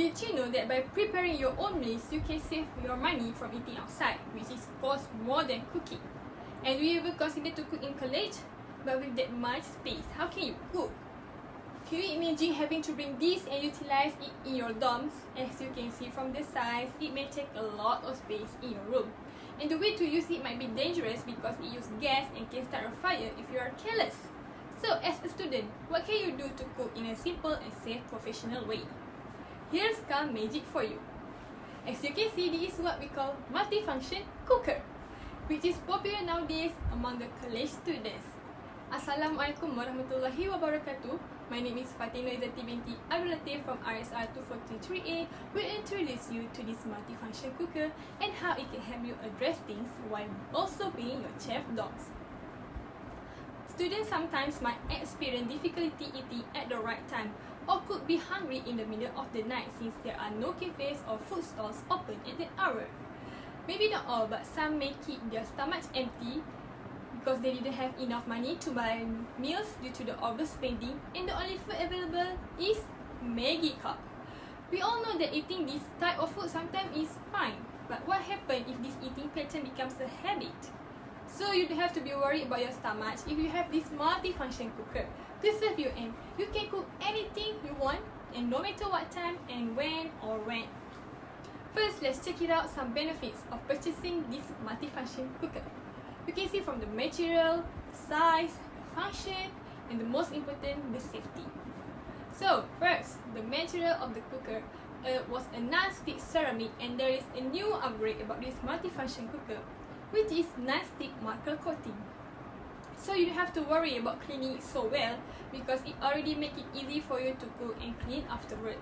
Did you know that by preparing your own meals, you can save your money from eating outside, which is cost more than cooking? And we even consider to cook in college, but with that much space, how can you cook? Can you imagine having to bring this and utilize it in your dorms? As you can see from the size, it may take a lot of space in your room. And the way to use it might be dangerous because it uses gas and can start a fire if you are careless. So as a student, what can you do to cook in a simple and safe professional way? Here's some magic for you. As you can see, this is what we call multifunction cooker, which is popular nowadays among the college students. Assalamualaikum warahmatullahi wabarakatuh. My name is Fatina Izzati binti Abdul Latif from RSR 243A. We'll introduce you to this multifunction cooker and how it can help you address things while also being your chef dogs. Students sometimes might experience difficulty eating at the right time or could be hungry in the middle of the night since there are no cafes or food stalls open at that hour. Maybe not all, but some may keep their stomachs empty because they didn't have enough money to buy meals due to the overspending, and the only food available is Maggi cup. We all know that eating this type of food sometimes is fine, but what happens if this eating pattern becomes a habit? So you don't have to be worried about your stomach if you have this multifunction cooker to serve you, and you can cook anything you want and no matter what time and when. First, let's check it out some benefits of purchasing this multifunction cooker. You can see from the material, size, function, and the most important, the safety. So first, the material of the cooker was a non-stick ceramic, and there is a new upgrade about this multifunction cooker, which is non-stick marker coating. So you don't have to worry about cleaning it so well because it already makes it easy for you to cook and clean afterward.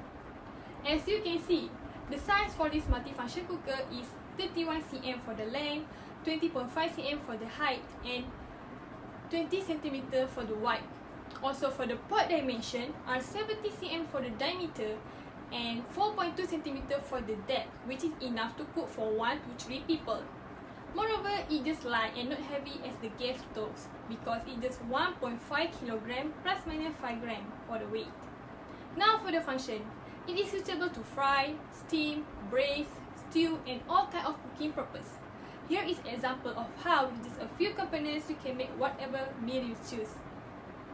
As you can see, the size for this multifunction cooker is 31 cm for the length, 20.5 cm for the height, and 20 cm for the width. Also for the pot dimension are 70 cm for the diameter and 4.2 cm for the depth, which is enough to cook for 1 to 3 people. Moreover, it is light and not heavy as the gas stoves because it is 1.5 kg plus minus 5 gram for the weight. Now for the function, it is suitable to fry, steam, braise, stew, and all kinds of cooking purpose. Here is an example of how with just a few components you can make whatever meal you choose.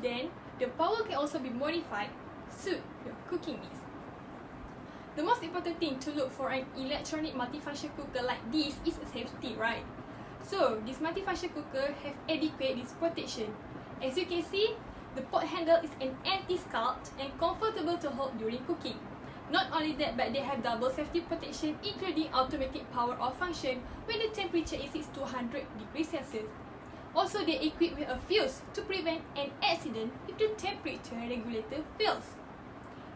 Then, the power can also be modified to suit your cooking needs. The most important thing to look for an electronic multifunction cooker like this is safety, right? So, this multifunction cooker have adequate this protection. As you can see, the pot handle is an anti-scald and comfortable to hold during cooking. Not only that, but they have double safety protection including automatic power off function when the temperature exceeds 200 degrees Celsius. Also, they are equipped with a fuse to prevent an accident if the temperature regulator fails.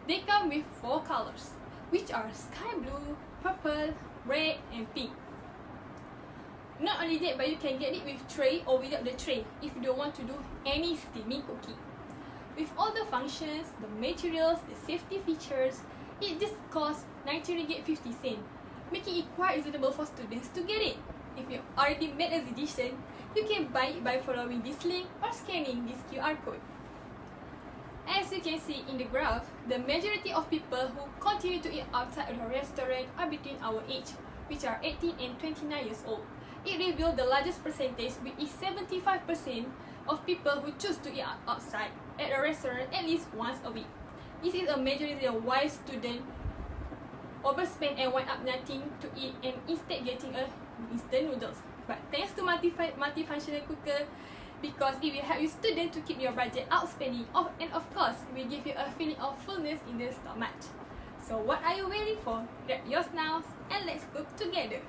They come with 4 colors, which are sky blue, purple, red, and pink. Not only that, but you can get it with tray or without the tray if you don't want to do any steaming cooking. With all the functions, the materials, the safety features, it just costs 90 ringgit 50 cents, making it quite reasonable for students to get it. If you already made a decision, you can buy it by following this link or scanning this QR code. As you can see in the graph, the majority of people who continue to eat outside of the restaurant are between our age, which are 18 and 29 years old. It revealed the largest percentage, which is 75% of people who choose to eat outside at a restaurant at least once a week. This is a major reason why students overspend and wind up nothing to eat and instead getting a instant noodles. But thanks to multifunctional cooker, because it will help you students to keep your budget outspending and of course it will give you a feeling of fullness in the stomach. So what are you waiting for? Grab yours now and let's cook together.